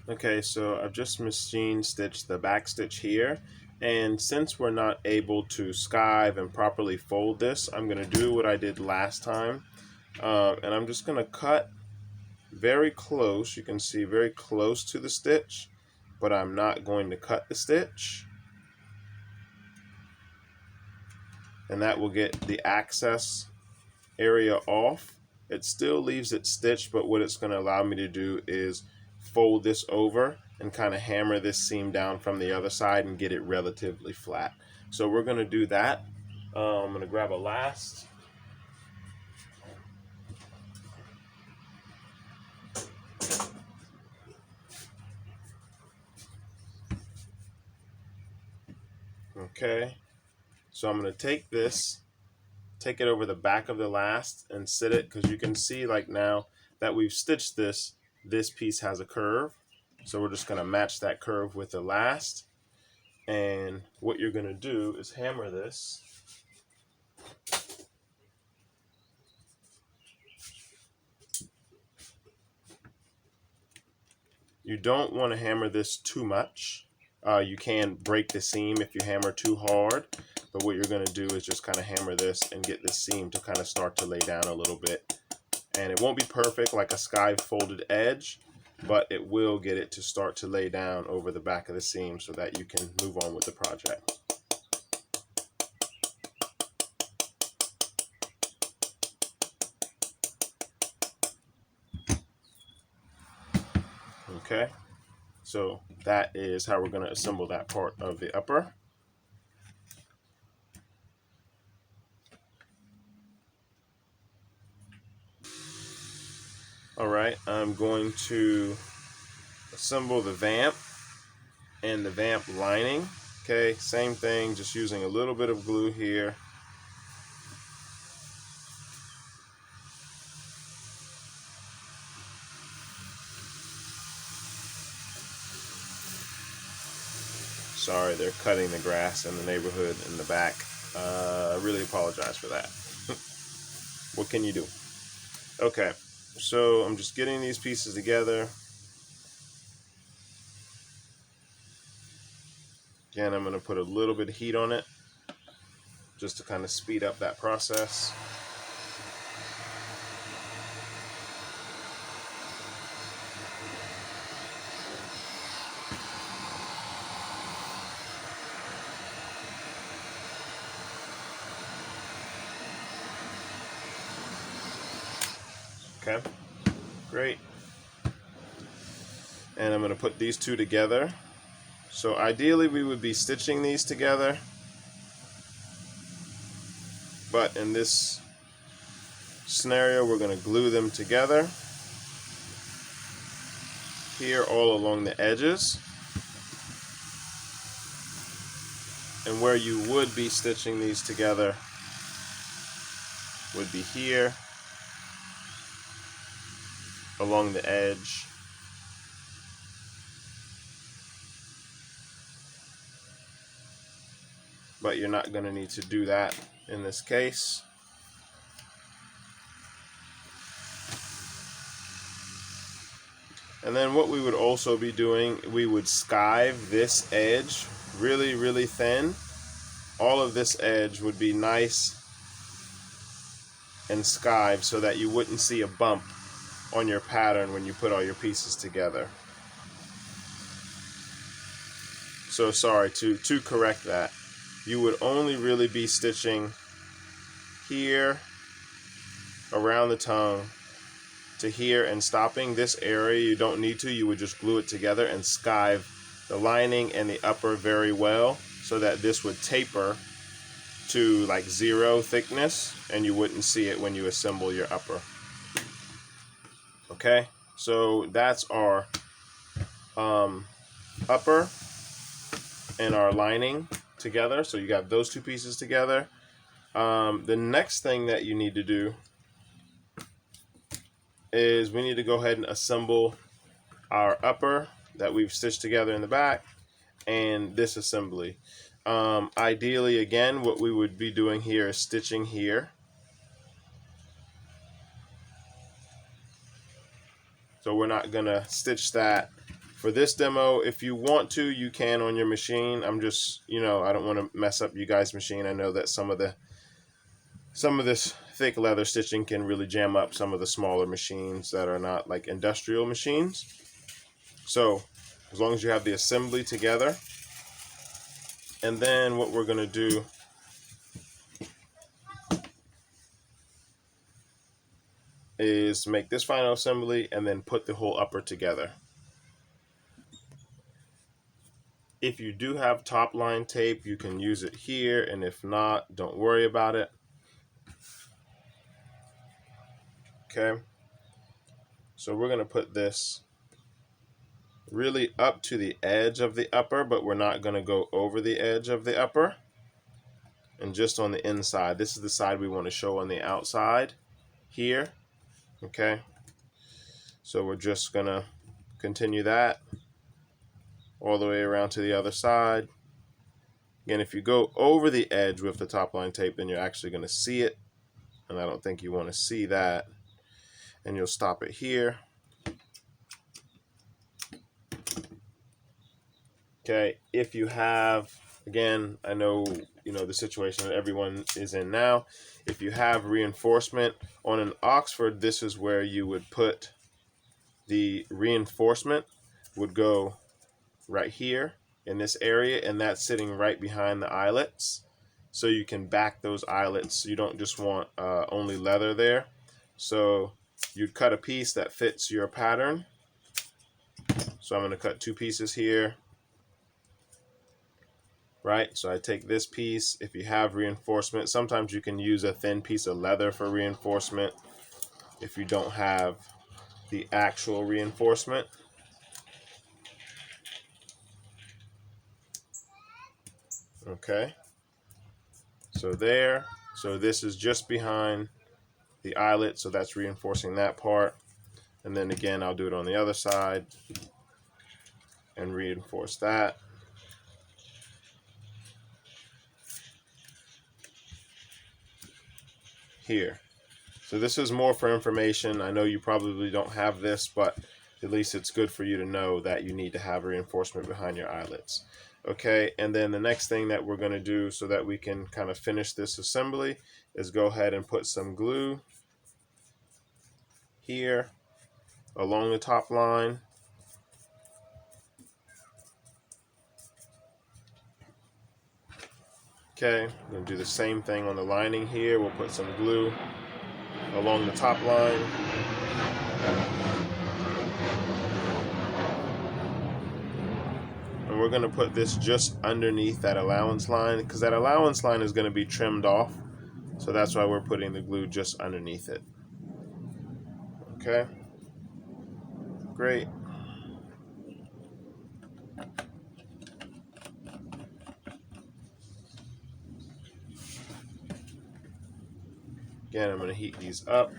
Okay, so I've just machine stitched the back stitch here, and since we're not able to skive and properly fold this, I'm going to do what I did last time, and I'm just going to cut very close. You can see very close to the stitch, but I'm not going to cut the stitch, and that will get the access area off. It still leaves it stitched, but what it's going to allow me to do is fold this over and kind of hammer this seam down from the other side and get it relatively flat. So we're going to do that. I'm going to grab a last. Okay, so I'm going to take this, take it over the back of the last and sit it, because you can see like now that we've stitched this, this piece has a curve. So we're just going to match that curve with the last. And what you're going to do is hammer this. You don't want to hammer this too much. You can break the seam if you hammer too hard, but what you're going to do is just kind of hammer this and get this seam to kind of start to lay down a little bit. And it won't be perfect like a skive folded edge, but it will get it to start to lay down over the back of the seam so that you can move on with the project. Okay, so that is how we're going to assemble that part of the upper. All right, I'm going to assemble the vamp and the vamp lining. Okay, same thing, just using a little bit of glue here. Sorry, they're cutting the grass in the neighborhood in the back. I really apologize for that. What can you do? Okay, so I'm just getting these pieces together. Again, I'm going to put a little bit of heat on it just to kind of speed up that process. Okay, great. And I'm going to put these two together. So ideally we would be stitching these together, but in this scenario we're going to glue them together here all along the edges. And where you would be stitching these together would be here along the edge. But you're not going to need to do that in this case. And then what we would also be doing, we would skive this edge really, really thin. All of this edge would be nice and skived so that you wouldn't see a bump on your pattern when you put all your pieces together. So sorry, to correct that, you would only really be stitching here around the tongue to here and stopping. This area you don't need to, you would just glue it together and skive the lining and the upper very well so that this would taper to like 0 thickness and you wouldn't see it when you assemble your upper. Okay, so that's our upper and our lining together. So you got those two pieces together. The next thing that you need to do is we need to go ahead and assemble our upper that we've stitched together in the back and this assembly. Ideally, again, what we would be doing here is stitching here. So we're not gonna stitch that For this demo, if you want to, you can on your machine. I'm just, I don't want to mess up you guys' machine. I know that some of this thick leather stitching can really jam up some of the smaller machines that are not like industrial machines. So as long as you have the assembly together, and then what we're going to do is make this final assembly and then put the whole upper together. If you do have top line tape, you can use it here, and if not, don't worry about it. Okay, so we're going to put this really up to the edge of the upper, but we're not going to go over the edge of the upper, and just on the inside. This is the side we want to show on the outside here. Okay, so we're just going to continue that all the way around to the other side. Again, if you go over the edge with the top line tape, then you're actually going to see it, and I don't think you want to see that. And you'll stop it here. Okay, if you have, again, I know the situation that everyone is in now. If you have reinforcement on an Oxford, this is where you would put the reinforcement, would go right here in this area, and that's sitting right behind the eyelets, so you can back those eyelets. You don't just want only leather there. So you'd cut a piece that fits your pattern. So I'm going to cut 2 pieces here. Right, so I take this piece. If you have reinforcement, sometimes you can use a thin piece of leather for reinforcement if you don't have the actual reinforcement. Okay, so there. So this is just behind the eyelet, so that's reinforcing that part. And then again, I'll do it on the other side and reinforce that. Here. So this is more for information. I know you probably don't have this, but at least it's good for you to know that you need to have reinforcement behind your eyelets. Okay, and then the next thing that we're going to do so that we can kind of finish this assembly is go ahead and put some glue here along the top line. Okay, I'm going to do the same thing on the lining here. We'll put some glue along the top line. And we're going to put this just underneath that allowance line, because that allowance line is going to be trimmed off. So that's why we're putting the glue just underneath it. Okay, great. Again, I'm going to heat these up.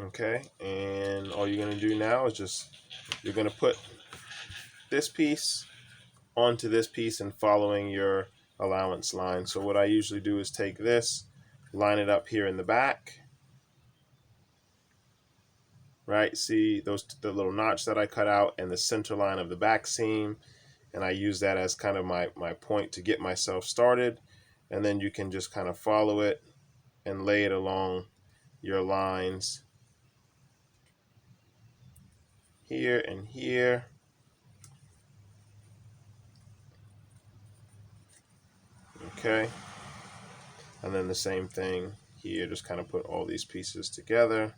Okay, and all you're going to do now is you're going to put this piece onto this piece and following your allowance line. So what I usually do is take this, line it up here in the back, right? See the little notch that I cut out and the center line of the back seam, and I use that as kind of my point to get myself started. And then you can just kind of follow it and lay it along your lines here and here. Okay, and then the same thing here, just kind of put all these pieces together.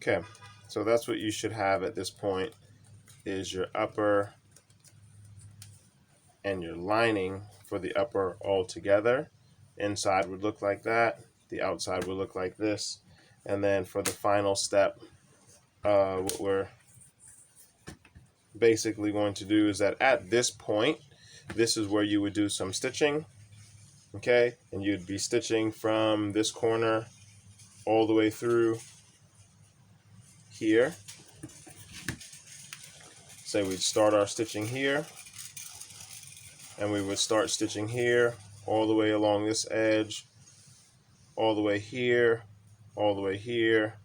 Okay, so that's what you should have at this point, is your upper and your lining for the upper all together. Inside would look like that. the outside will look like this. And then for the final step, what we're basically going to do is that at this point, this is where you would do some stitching, okay? And you'd be stitching from this corner all the way through here. Say we'd start our stitching here, and we would start stitching here all the way along this edge, all the way here, all the way here,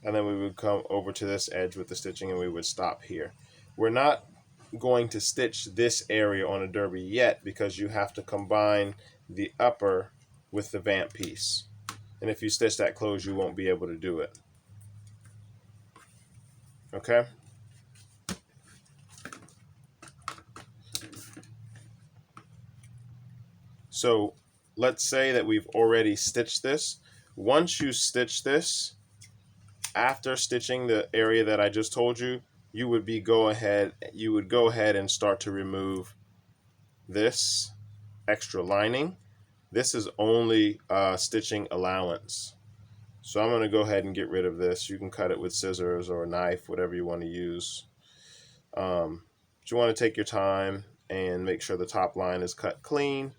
and then we would come over to this edge with the stitching and we would stop here. We're not going to stitch this area on a derby yet because you have to combine the upper with the vamp piece. And if you stitch that close, you won't be able to do it. Okay? So let's say that we've already stitched this. Once you stitch this, after stitching the area that I just told you, you would go ahead and start to remove this extra lining. This is only stitching allowance. So I'm going to go ahead and get rid of this. You can cut it with scissors or a knife, whatever you want to use. But you want to take your time and make sure the top line is cut clean.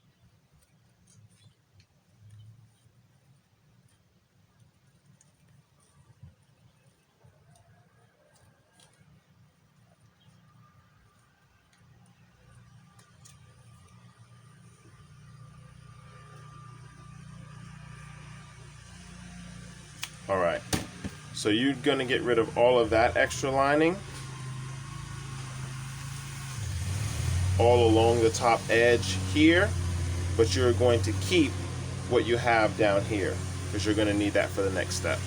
All right, so you're going to get rid of all of that extra lining all along the top edge here, but you're going to keep what you have down here because you're going to need that for the next step.